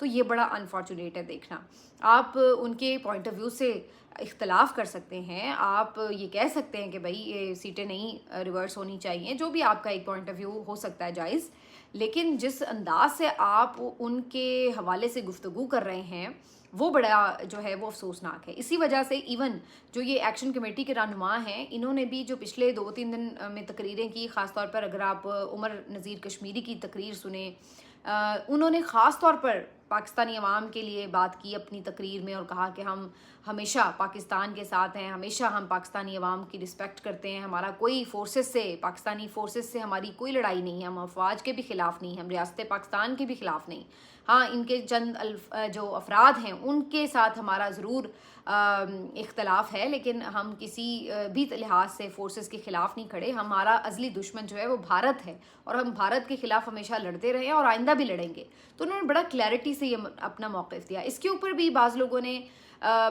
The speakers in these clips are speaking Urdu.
تو یہ بڑا انفارچونیٹ ہے دیکھنا. آپ ان کے پوائنٹ آف ویو سے اختلاف کر سکتے ہیں, آپ یہ کہہ سکتے ہیں کہ بھائی یہ سیٹیں نہیں ریورس ہونی چاہیے, جو بھی آپ کا ایک پوائنٹ آف ویو ہو سکتا ہے جائز, لیکن جس انداز سے آپ ان کے حوالے سے گفتگو کر رہے ہیں وہ بڑا جو ہے وہ افسوسناک ہے. اسی وجہ سے ایون جو یہ ایکشن کمیٹی کے رہنما ہیں, انہوں نے بھی جو پچھلے 2-3 دن میں تقریریں کی, خاص طور پر اگر آپ عمر نذیر کشمیری کی تقریر سنیں, انہوں نے خاص طور پر پاکستانی عوام کے لیے بات کی اپنی تقریر میں, اور کہا کہ ہم ہمیشہ پاکستان کے ساتھ ہیں, ہمیشہ ہم پاکستانی عوام کی رسپیکٹ کرتے ہیں, ہمارا کوئی فورسز سے, پاکستانی فورسز سے ہماری کوئی لڑائی نہیں ہے, ہم افواج کے بھی خلاف نہیں, ہم ریاست پاکستان کے بھی خلاف نہیں. ہاں, ان کے چند جو افراد ہیں ان کے ساتھ ہمارا ضرور اختلاف ہے, لیکن ہم کسی بھی لحاظ سے فورسز کے خلاف نہیں کھڑے. ہمارا ازلی دشمن جو ہے وہ بھارت ہے, اور ہم بھارت کے خلاف ہمیشہ لڑتے رہے ہیں اور آئندہ بھی لڑیں گے. تو انہوں نے بڑا کلیئرٹی سے یہ اپنا موقف دیا. اس کے اوپر بھی بعض لوگوں نے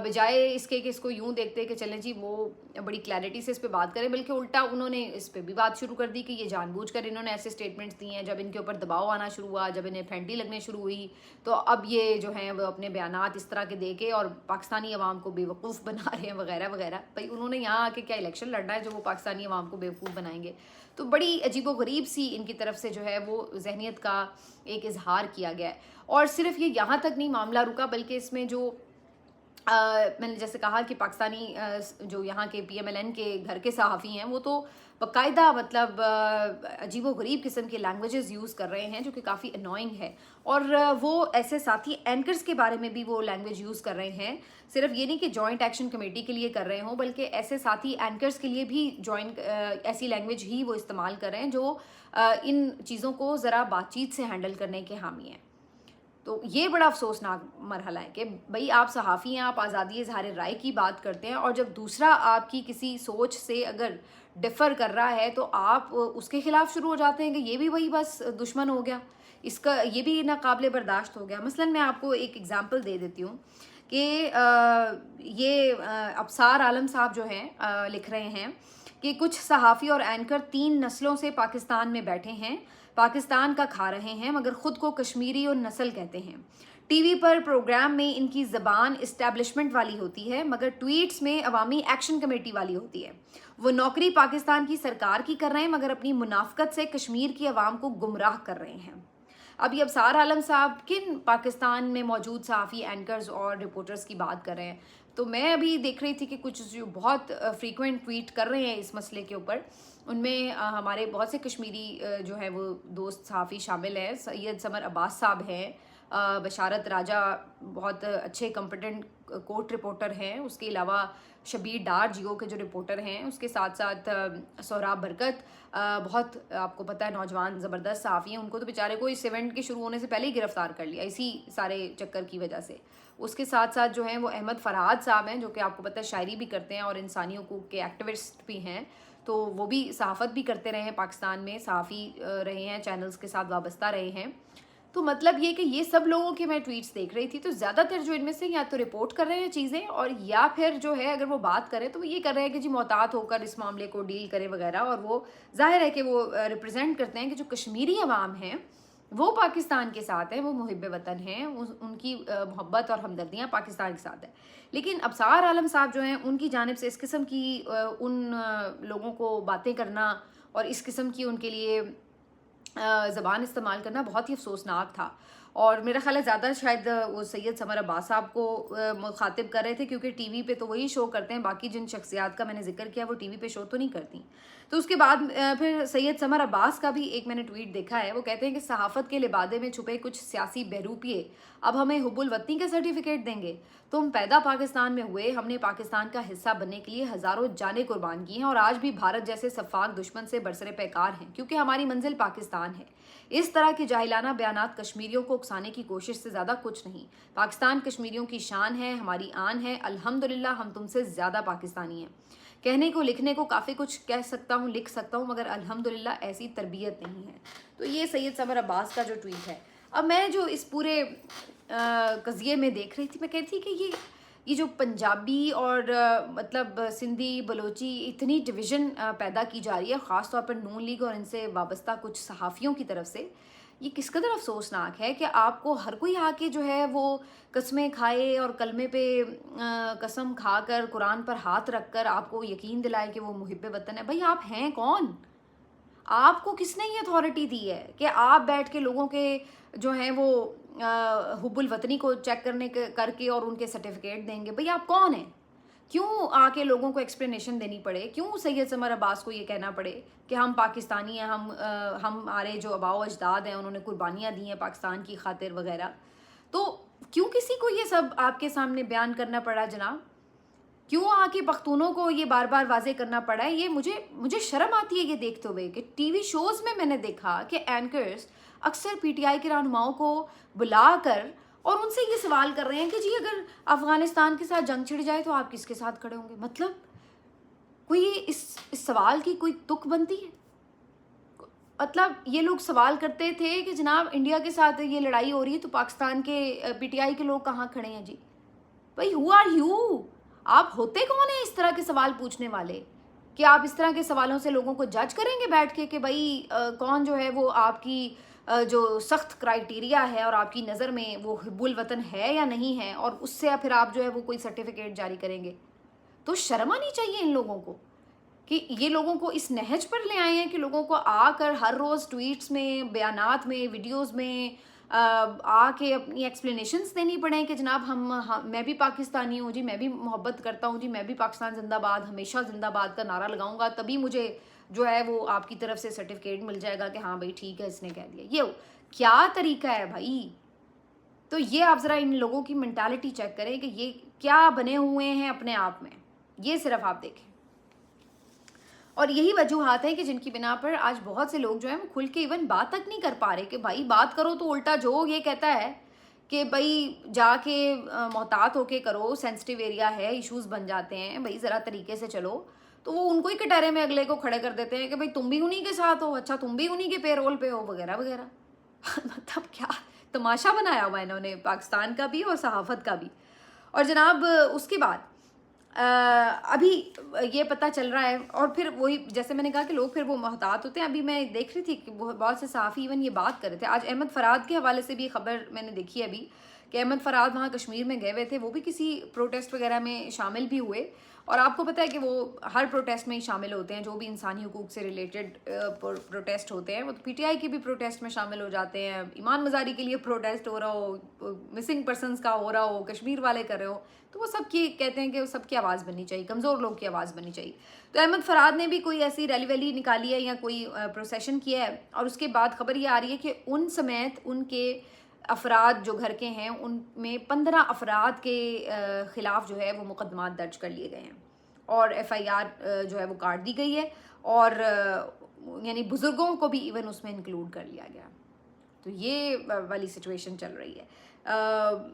بجائے اس کے کہ اس کو یوں دیکھتے کہ چلیں جی وہ بڑی کلیئرٹی سے اس پہ بات کریں, بلکہ الٹا انہوں نے اس پہ بھی بات شروع کر دی کہ یہ جان بوجھ کر انہوں نے ایسے اسٹیٹمنٹس دیے ہیں. جب ان کے اوپر دباؤ آنا شروع ہوا, جب انہیں پھینٹی لگنے شروع ہوئی, تو اب یہ جو ہیں وہ اپنے بیانات اس طرح کے دے کے اور پاکستانی عوام کو بے وقوف بنا رہے ہیں وغیرہ وغیرہ. بھائی انہوں نے یہاں آ کے کیا الیکشن لڑنا ہے جو وہ پاکستانی عوام کو بے وقوف بنائیں گے؟ تو بڑی عجیب و غریب سی ان کی طرف سے جو ہے وہ ذہنیت کا ایک اظہار کیا گیا ہے. اور صرف یہ یہاں تک نہیں معاملہ رکا, بلکہ اس میں جو میں نے جیسے کہا کہ پاکستانی جو یہاں کے پی ایم ایل این کے گھر کے صحافی ہیں, وہ تو باقاعدہ مطلب عجیب و غریب قسم کے لینگویجز یوز کر رہے ہیں جو کہ کافی انوائنگ ہے. اور وہ ایسے ساتھی اینکرز کے بارے میں بھی وہ لینگویج یوز کر رہے ہیں, صرف یہ نہیں کہ جوائنٹ ایکشن کمیٹی کے لیے کر رہے ہوں, بلکہ ایسے ساتھی اینکرز کے لیے بھی جوائنٹ ایسی لینگویج ہی وہ استعمال کر رہے ہیں جو ان چیزوں کو ذرا بات چیت سے ہینڈل کرنے کے حامی ہیں. تو یہ بڑا افسوسناک مرحلہ ہے کہ بھئی آپ صحافی ہیں, آپ آزادی اظہار رائے کی بات کرتے ہیں, اور جب دوسرا آپ کی کسی سوچ سے اگر ڈفر کر رہا ہے تو آپ اس کے خلاف شروع ہو جاتے ہیں کہ یہ بھی وہی بس دشمن ہو گیا, اس کا یہ بھی ناقابل برداشت ہو گیا. مثلا میں آپ کو ایک ایگزامپل دے دیتی ہوں کہ یہ ابصار عالم صاحب جو ہیں لکھ رہے ہیں کہ کچھ صحافی اور اینکر 3 نسلوں سے پاکستان میں بیٹھے ہیں, پاکستان کا کھا رہے ہیں, مگر خود کو کشمیری اور نسل کہتے ہیں. ٹی وی پر پروگرام میں ان کی زبان اسٹیبلشمنٹ والی ہوتی ہے, مگر ٹویٹس میں عوامی ایکشن کمیٹی والی ہوتی ہے. وہ نوکری پاکستان کی سرکار کی کر رہے ہیں, مگر اپنی منافقت سے کشمیر کی عوام کو گمراہ کر رہے ہیں. اب یہ ابصار عالم صاحب کن پاکستان میں موجود صحافی اینکرز اور رپورٹرز کی بات کر رہے ہیں؟ تو میں ابھی دیکھ رہی تھی کہ کچھ جو بہت فریکوینٹ ٹویٹ کر رہے ہیں اس مسئلے کے اوپر, ان میں ہمارے بہت سے کشمیری جو ہے وہ دوست صحافی شامل ہیں. سید سمر عباس صاحب ہیں, بشارت راجہ بہت اچھے کمپیٹنٹ کورٹ رپورٹر ہیں, اس کے علاوہ شبیر ڈار جیو کے جو رپورٹر ہیں, اس کے ساتھ ساتھ سہراب برکت بہت آپ کو پتہ ہے نوجوان زبردست صحافی ہیں, ان کو تو بیچارے کو اس ایونٹ کے شروع ہونے سے پہلے ہی گرفتار کر لیا اسی سارے چکر کی وجہ سے. اس کے ساتھ ساتھ جو ہیں وہ احمد فرحاد صاحب ہیں, جو کہ آپ کو پتہ ہے شاعری بھی کرتے ہیں اور انسانی حقوق کے ایکٹیوسٹ بھی ہیں, تو وہ بھی صحافت بھی کرتے رہے ہیں, پاکستان میں صحافی رہے ہیں, چینلز کے ساتھ وابستہ رہے ہیں. تو مطلب یہ کہ یہ سب لوگوں کے میں ٹویٹس دیکھ رہی تھی, تو زیادہ تر جو ان میں سے یا تو رپورٹ کر رہے ہیں چیزیں, اور یا پھر جو ہے اگر وہ بات کریں تو وہ یہ کر رہے ہیں کہ جی محتاط ہو کر اس معاملے کو ڈیل کریں وغیرہ. اور وہ ظاہر ہے کہ وہ ریپرزینٹ کرتے ہیں کہ جو کشمیری عوام ہیں وہ پاکستان کے ساتھ ہیں, وہ محب وطن ہیں, ان کی محبت اور ہمدردیاں پاکستان کے ساتھ ہیں. لیکن ابصار عالم صاحب جو ہیں ان کی جانب سے اس قسم کی ان لوگوں کو باتیں کرنا اور اس قسم کی ان کے لیے زبان استعمال کرنا بہت ہی افسوسناک تھا. اور میرا خیال ہے زیادہ شاید وہ سید سمر عباس صاحب کو مخاطب کر رہے تھے, کیونکہ ٹی وی پہ تو وہی شو کرتے ہیں, باقی جن شخصیات کا میں نے ذکر کیا وہ ٹی وی پہ شو تو نہیں کرتی. تو اس کے بعد پھر سید سمر عباس کا بھی ایک میں نے ٹویٹ دیکھا ہے, وہ کہتے ہیں کہ صحافت کے لبادے میں چھپے کچھ سیاسی بہروپیے اب ہمیں حب الوطنی کا سرٹیفکیٹ دیں گے. تم پیدا پاکستان میں ہوئے, ہم نے پاکستان کا حصہ بننے کے لیے ہزاروں جانیں قربان کی ہیں, اور آج بھی بھارت جیسے سفاک دشمن سے برسر پیکار ہیں, کیونکہ ہماری منزل پاکستان ہے. اس طرح کے جاہلانہ بیانات کشمیریوں کو اکسانے کی کوشش سے زیادہ کچھ نہیں. پاکستان کشمیریوں کی شان ہے, ہماری آن ہے, الحمدللہ ہم تم سے زیادہ پاکستانی ہیں. کہنے کو لکھنے کو کافی کچھ کہہ سکتا ہوں, لکھ سکتا ہوں, مگر الحمدللہ ایسی تربیت نہیں ہے. تو یہ سید سمر عباس کا جو ٹویٹ ہے. اب میں جو اس پورے قضیے میں دیکھ رہی تھی, میں کہتی تھی کہ یہ یہ جو پنجابی اور مطلب سندھی بلوچی اتنی ڈویژن پیدا کی جا رہی ہے خاص طور پر نون لیگ اور ان سے وابستہ کچھ صحافیوں کی طرف سے، یہ کس قدر افسوسناک ہے کہ آپ کو ہر کوئی آ کے جو ہے وہ قسمیں کھائے اور کلمے پہ قسم کھا کر قرآن پر ہاتھ رکھ کر آپ کو یقین دلائے کہ وہ محب وطن ہے. بھائی آپ ہیں کون؟ آپ کو کس نے یہ اتھارٹی دی ہے کہ آپ بیٹھ کے لوگوں کے جو ہیں وہ حب الوطنی کو چیک کر کے اور ان کے سرٹیفکیٹ دیں گے؟ بھئی آپ کون ہیں؟ کیوں آ کے لوگوں کو ایکسپلینیشن دینی پڑے؟ کیوں سید سمر عباس کو یہ کہنا پڑے کہ ہم پاکستانی ہیں، ہمارے جو آباء و اجداد ہیں انہوں نے قربانیاں دی ہیں پاکستان کی خاطر وغیرہ؟ تو کیوں کسی کو یہ سب آپ کے سامنے بیان کرنا پڑا جناب؟ کیوں آ کے پختونوں کو یہ بار بار واضح کرنا پڑا ہے؟ یہ مجھے شرم آتی ہے یہ دیکھتے ہوئے کہ ٹی وی شوز میں نے دیکھا کہ اینکرز اکثر پی ٹی آئی کے رہنماؤں کو بلا کر اور ان سے یہ سوال کر رہے ہیں کہ جی اگر افغانستان کے ساتھ جنگ چھڑ جائے تو آپ کس کے ساتھ کھڑے ہوں گے؟ مطلب کوئی اس سوال کی کوئی تک بنتی ہے؟ مطلب یہ لوگ سوال کرتے تھے کہ جناب انڈیا کے ساتھ یہ لڑائی ہو رہی ہے تو پاکستان کے پی ٹی آئی کے لوگ کہاں کھڑے ہیں جی؟ بھائی ہو آر یو؟ آپ ہوتے کون ہیں اس طرح کے سوال پوچھنے والے کہ آپ اس طرح کے سوالوں سے لوگوں کو جج کریں گے بیٹھ کے کہ بھائی کون جو ہے وہ آپ کی جو سخت کرائیٹیریا ہے اور آپ کی نظر میں وہ حب الوطن ہے یا نہیں ہے، اور اس سے پھر آپ جو ہے وہ کوئی سرٹیفکیٹ جاری کریں گے؟ تو شرم آنی چاہیے ان لوگوں کو کہ یہ لوگوں کو اس نہج پر لے آئے ہیں کہ لوگوں کو آ کر ہر روز ٹویٹس میں، بیانات میں، ویڈیوز میں آ کے اپنی ایکسپلینیشنز دینی پڑیں کہ جناب میں بھی پاکستانی ہوں جی، میں بھی محبت کرتا ہوں جی، میں بھی پاکستان زندہ باد، ہمیشہ زندہ باد کا نعرہ لگاؤں گا، تبھی مجھے جو ہے وہ آپ کی طرف سے سرٹیفکیٹ مل جائے گا کہ ہاں بھائی ٹھیک ہے اس نے کہہ دیا. یہ کیا طریقہ ہے بھائی؟ تو یہ آپ ذرا ان لوگوں کی مینٹالٹی چیک کریں کہ یہ کیا بنے ہوئے ہیں اپنے آپ میں، یہ صرف آپ دیکھیں. اور یہی وجوہات ہیں کہ جن کی بنا پر آج بہت سے لوگ جو ہیں وہ کھل کے ایون بات تک نہیں کر پا رہے کہ بھائی بات کرو تو الٹا جو یہ کہتا ہے کہ بھائی جا کے محتاط ہو کے کرو، سینسٹیو ایریا ہے، ایشوز بن جاتے ہیں، بھائی ذرا طریقے سے چلو. تو وہ ان کو ہی کٹہرے میں اگلے کو کھڑے کر دیتے ہیں کہ بھائی تم بھی انہی کے ساتھ ہو، اچھا تم بھی انہی کے پے رول پہ ہو وغیرہ وغیرہ. مطلب کیا تماشا بنایا ہوا انہوں نے پاکستان کا بھی اور صحافت کا بھی. اور جناب اس کے بعد ابھی یہ پتہ چل رہا ہے، اور پھر وہی جیسے میں نے کہا کہ لوگ پھر وہ محتاط ہوتے ہیں. ابھی میں دیکھ رہی تھی کہ بہت سے صحافی ایون یہ بات کر رہے تھے. آج احمد فراد کے حوالے سے بھی خبر میں نے دیکھی ہے ابھی کہ احمد فراد وہاں کشمیر میں گئے ہوئے تھے، وہ بھی کسی پروٹیسٹ وغیرہ میں شامل بھی ہوئے. اور آپ کو پتہ ہے کہ وہ ہر پروٹیسٹ میں ہی شامل ہوتے ہیں، جو بھی انسانی حقوق سے ریلیٹڈ پروٹیسٹ ہوتے ہیں. وہ پی ٹی آئی کے بھی پروٹیسٹ میں شامل ہو جاتے ہیں، ایمان مزاری کے لیے پروٹیسٹ ہو رہا ہو، مسنگ پرسنس کا ہو رہا ہو، کشمیر والے کر رہے ہو، تو وہ سب کی کہتے ہیں کہ وہ سب کی آواز بننی چاہیے، کمزور لوگ کی آواز بننی چاہیے. تو احمد فراد نے بھی کوئی ایسی ریلی ویلی نکالی ہے یا کوئی پروسیشن کیا ہے، اور اس کے بعد خبر یہ آ رہی ہے کہ ان سمیت ان کے افراد جو گھر کے ہیں ان میں 15 افراد کے خلاف جو ہے وہ مقدمات درج کر لیے گئے ہیں اور ایف آئی آر جو ہے وہ کاٹ دی گئی ہے، اور یعنی بزرگوں کو بھی ایون اس میں انکلوڈ کر لیا گیا. تو یہ والی سچویشن چل رہی ہے.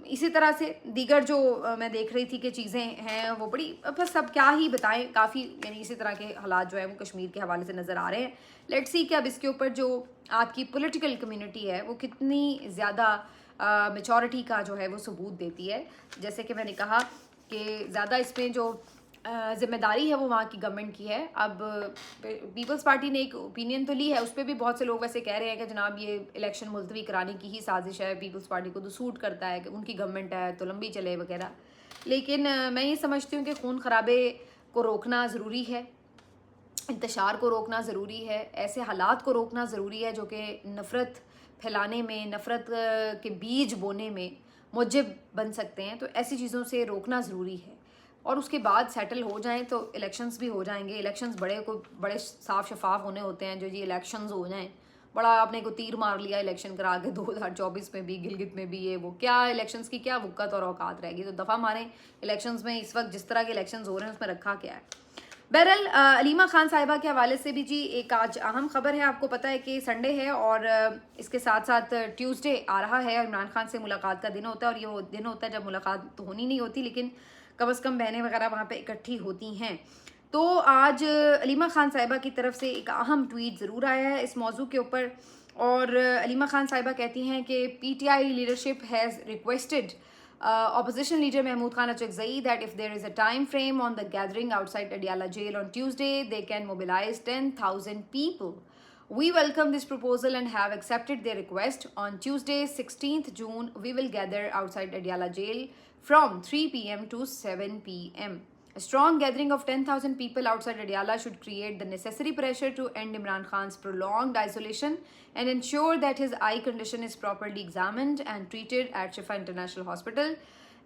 اسی طرح سے دیگر جو میں دیکھ رہی تھی کہ چیزیں ہیں وہ بڑی بس اب کیا ہی بتائیں، کافی یعنی اسی طرح کے حالات جو ہے وہ کشمیر کے حوالے سے نظر آ رہے ہیں. لیٹس سی کہ اب اس کے اوپر جو آپ کی پولیٹیکل کمیونٹی ہے وہ کتنی زیادہ میچورٹی کا جو ہے وہ ثبوت دیتی ہے. جیسے کہ میں نے کہا کہ زیادہ اس پہ جو ذمہ داری ہے وہ وہاں کی گورنمنٹ کی ہے. اب پیپلز پارٹی نے ایک اوپینین تو لی ہے، اس پہ بھی بہت سے لوگ ویسے کہہ رہے ہیں کہ جناب یہ الیکشن ملتوی کرانے کی ہی سازش ہے، پیپلز پارٹی کو تو سوٹ کرتا ہے کہ ان کی گورنمنٹ ہے تو لمبی چلے وغیرہ. لیکن میں یہ سمجھتی ہوں کہ خون خرابے کو روکنا ضروری ہے، انتشار کو روکنا ضروری ہے، ایسے حالات کو روکنا ضروری ہے جو کہ نفرت پھیلانے میں، نفرت کے بیج بونے میں موجب بن سکتے ہیں. تو ایسی چیزوں سے روکنا ضروری ہے، اور اس کے بعد سیٹل ہو جائیں تو الیکشنز بھی ہو جائیں گے. الیکشنز بڑے صاف شفاف ہونے ہوتے ہیں. جو جی الیکشنز ہو جائیں، بڑا آپ نے کو تیر مار لیا الیکشن کرا کے 2024 میں بھی، گلگت میں بھی، یہ وہ کیا الیکشنز کی کیا وقت اور اوقات رہ گی. تو دفعہ ماریں الیکشنز میں. اس وقت جس طرح کے الیکشنز ہو رہے ہیں اس میں رکھا کیا ہے. بہرحال علیمہ خان صاحبہ کے حوالے سے بھی جی ایک آج اہم خبر ہے. آپ کو پتہ ہے کہ سنڈے ہے اور اس کے ساتھ ساتھ ٹیوزڈے آ رہا ہے، عمران خان سے ملاقات کا دن ہوتا ہے. اور یہ وہ دن ہوتا ہے جب ملاقات تو ہونی نہیں ہوتی لیکن کم از کم بہنیں وغیرہ وہاں پہ اکٹھی ہوتی ہیں. تو آج علیمہ خان صاحبہ کی طرف سے ایک اہم ٹویٹ ضرور آیا ہے اس موضوع کے اوپر. اور علیمہ خان صاحبہ کہتی ہیں کہ P T I leadership has requested Opposition leader Mahmood Khan Achakzai that if there is a time frame on the gathering outside Adiala jail on Tuesday, they can mobilize 10,000 people. We welcome this proposal and have accepted their request. On Tuesday, 16th June, we will gather outside Adiala jail from 3 p.m. to 7 p.m. A strong gathering of 10,000 people outside Adiala should create the necessary pressure to end Imran Khan's prolonged isolation and ensure that his eye condition is properly examined and treated at Shifa International Hospital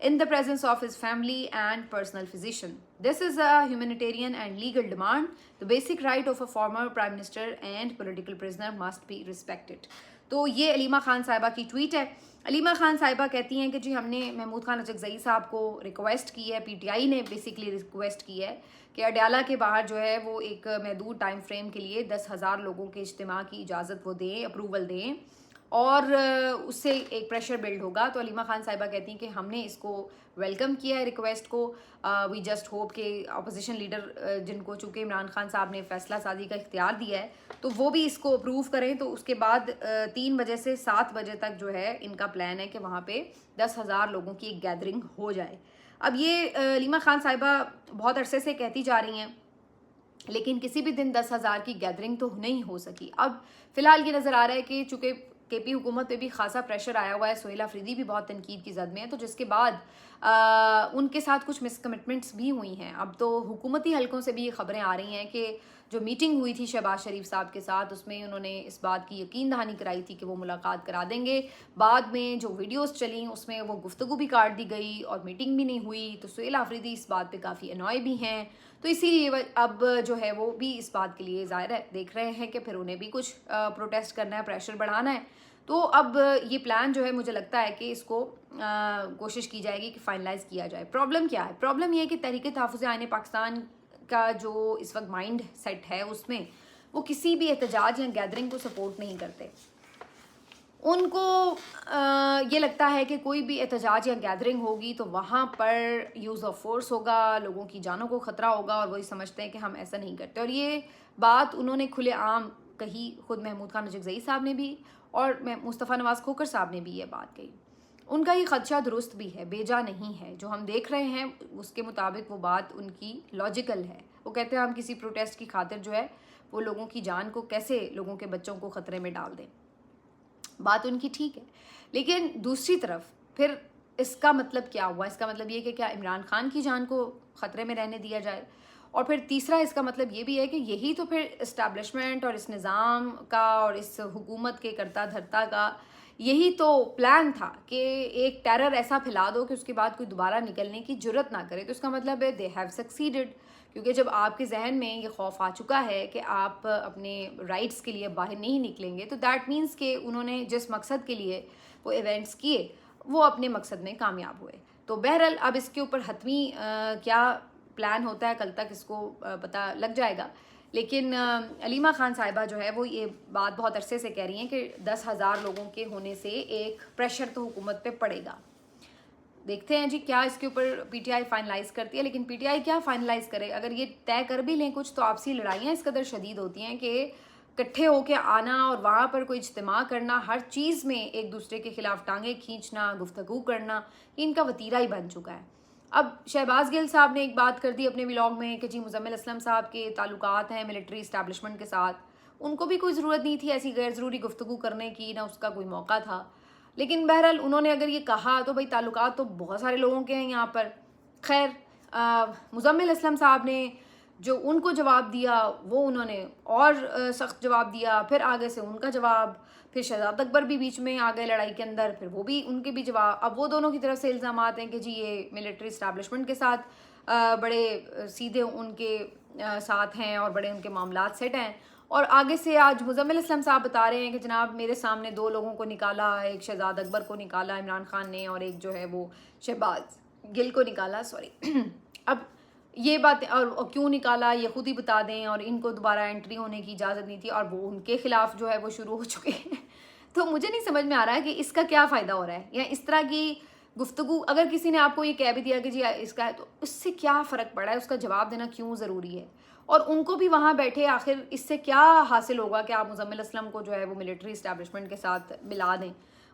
in the presence of his family and personal physician. This is a humanitarian and legal demand. The basic right of a former prime minister and political prisoner must be respected. تو یہ علیمہ خان صاحبہ کی ٹویٹ ہے. علیمہ خان صاحبہ کہتی ہیں کہ جی ہم نے محمود خان اچکزئی صاحب کو ریکویسٹ کی ہے, پی ٹی آئی نے بیسکلی ریکویسٹ کی ہے کہ اڈیالہ کے باہر جو ہے وہ ایک محدود ٹائم فریم کے لیے 10,000 لوگوں کے اجتماع کی اجازت وہ دیں, اپروول دیں, اور اس سے ایک پریشر بلڈ ہوگا. تو علیمہ خان صاحبہ کہتی ہیں کہ ہم نے اس کو ویلکم کیا ہے ریکویسٹ کو. وی جسٹ ہوپ کہ اپوزیشن لیڈر جن کو چونکہ عمران خان صاحب نے فیصلہ سازی کا اختیار دیا ہے تو وہ بھی اس کو اپروو کریں. تو اس کے بعد 3 بجے سے 7 بجے تک جو ہے ان کا پلان ہے کہ وہاں پہ 10,000 لوگوں کی ایک گیدرنگ ہو جائے. اب یہ علیمہ خان صاحبہ بہت عرصے سے کہتی جا رہی ہیں لیکن کسی بھی دن 10,000 کی گیدرنگ تو نہیں ہو سکی. اب فی الحال یہ نظر آ رہا ہے کہ چونکہ کے پی حکومت پہ بھی خاصا پریشر آیا ہوا ہے, سہیل آفریدی بھی بہت تنقید کی زد میں ہے, تو جس کے بعد ان کے ساتھ کچھ مس کمٹمنٹس بھی ہوئی ہیں. اب تو حکومتی حلقوں سے بھی یہ خبریں آ رہی ہیں کہ جو میٹنگ ہوئی تھی شہباز شریف صاحب کے ساتھ اس میں انہوں نے اس بات کی یقین دہانی کرائی تھی کہ وہ ملاقات کرا دیں گے. بعد میں جو ویڈیوز چلیں اس میں وہ گفتگو بھی کاٹ دی گئی اور میٹنگ بھی نہیں ہوئی. تو سہیل آفریدی اس بات پہ کافی انوائے بھی ہیں, تو اسی لیے اب جو ہے وہ بھی اس بات کے لیے ظاہر ہے دیکھ رہے ہیں کہ پھر انہیں بھی کچھ پروٹیسٹ کرنا ہے, پریشر بڑھانا ہے. تو اب یہ پلان جو ہے مجھے لگتا ہے کہ اس کو کوشش کی جائے گی کہ فائنلائز کیا جائے. پرابلم کیا ہے؟ پرابلم یہ ہے کہ تحریک تحفظ آئین پاکستان کا جو اس وقت مائنڈ سیٹ ہے اس میں وہ کسی بھی احتجاج یا گیدرنگ کو سپورٹ نہیں کرتے. ان کو یہ لگتا ہے کہ کوئی بھی احتجاج یا گیدرنگ ہوگی تو وہاں پر یوز آف فورس ہوگا, لوگوں کی جانوں کو خطرہ ہوگا, اور وہی سمجھتے ہیں کہ ہم ایسا نہیں کرتے. اور یہ بات انہوں نے کھلے عام کہی, خود محمود خان اچکزئی صاحب نے بھی اور مصطفیٰ نواز کھوکھر صاحب نے بھی یہ بات کہی. ان کا یہ خدشہ درست بھی ہے, بیجا نہیں ہے. جو ہم دیکھ رہے ہیں اس کے مطابق وہ بات ان کی لاجیکل ہے. وہ کہتے ہیں ہم کسی پروٹیسٹ کی خاطر جو ہے وہ لوگوں کی جان کو کیسے, لوگوں کے بچوں کو خطرے میں ڈال دیں. بات ان کی ٹھیک ہے, لیکن دوسری طرف پھر اس کا مطلب کیا ہوا؟ اس کا مطلب یہ کہ کیا عمران خان کی جان کو خطرے میں رہنے دیا جائے؟ اور پھر تیسرا اس کا مطلب یہ بھی ہے کہ یہی تو پھر اسٹیبلشمنٹ اور اس نظام کا اور اس حکومت کے کرتا دھرتا کا یہی تو پلان تھا کہ ایک ٹیرر ایسا پھیلا دو کہ اس کے بعد کوئی دوبارہ نکلنے کی جرت نہ کرے. تو اس کا مطلب ہے دے ہیو سکسیڈڈ, کیونکہ جب آپ کے ذہن میں یہ خوف آ چکا ہے کہ آپ اپنے رائٹس کے لیے باہر نہیں نکلیں گے تو دیٹ مینس کہ انہوں نے جس مقصد کے لیے وہ ایونٹس کیے وہ اپنے مقصد میں کامیاب ہوئے. تو بہرحال اب اس کے اوپر حتمی کیا پلان ہوتا ہے کل تک اس کو پتہ لگ جائے گا. لیکن علیمہ خان صاحبہ جو ہے وہ یہ بات بہت عرصے سے کہہ رہی ہیں کہ 10,000 لوگوں کے ہونے سے ایک پریشر تو حکومت پہ پڑے گا. دیکھتے ہیں جی کیا اس کے اوپر پی ٹی آئی فائنلائز کرتی ہے. لیکن پی ٹی آئی کیا فائنلائز کرے, اگر یہ طے کر بھی لیں کچھ تو آپسی لڑائیاں اس قدر شدید ہوتی ہیں کہ اکٹھے ہو کے آنا اور وہاں پر کوئی اجتماع کرنا, ہر چیز میں ایک دوسرے کے خلاف ٹانگیں کھینچنا, گفتگو کرنا, یہ ان کا وتیرہ ہی بن چکا ہے. اب شہباز گل صاحب نے ایک بات کر دی اپنے ولاگ میں کہ جی مزمل اسلم صاحب کے تعلقات ہیں ملٹری اسٹیبلشمنٹ کے ساتھ, ان کو بھی کوئی ضرورت نہیں تھی ایسی غیر ضروری گفتگو کرنے کی, نہ اس کا کوئی موقع تھا. لیکن بہرحال انہوں نے اگر یہ کہا تو بھائی تعلقات تو بہت سارے لوگوں کے ہیں یہاں پر. خیر مزمل اسلم صاحب نے جو ان کو جواب دیا وہ انہوں نے اور سخت جواب دیا, پھر آگے سے ان کا جواب, پھر شہزاد اکبر بھی بیچ میں آ گئے لڑائی کے اندر, پھر وہ بھی ان کے بھی جواب. اب وہ دونوں کی طرف سے الزامات ہیں کہ جی یہ ملٹری اسٹیبلشمنٹ کے ساتھ بڑے سیدھے ان کے ساتھ ہیں اور بڑے ان کے معاملات سیٹ ہیں. اور آگے سے آج مزمل اسلم صاحب بتا رہے ہیں کہ جناب میرے سامنے 2 لوگوں کو نکالا, ایک شہزاد اکبر کو نکالا عمران خان نے اور ایک جو ہے وہ شہباز گل کو نکالا, سوری. اب یہ باتیں اور کیوں نکالا یہ خود ہی بتا دیں, اور ان کو دوبارہ انٹری ہونے کی اجازت نہیں تھی اور وہ ان کے خلاف جو ہے وہ شروع ہو چکے ہیں. تو مجھے نہیں سمجھ میں آ رہا ہے کہ اس کا کیا فائدہ ہو رہا ہے, یا اس طرح کی گفتگو اگر کسی نے آپ کو یہ کہہ بھی دیا کہ جی اس کا ہے تو اس سے کیا فرق پڑا ہے, اس کا جواب دینا کیوں ضروری ہے. اور ان کو بھی وہاں بیٹھے آخر اس سے کیا حاصل ہوگا کہ آپ مزمل اسلم کو جو ہے وہ ملٹری اسٹیبلشمنٹ کے ساتھ ملا دیں.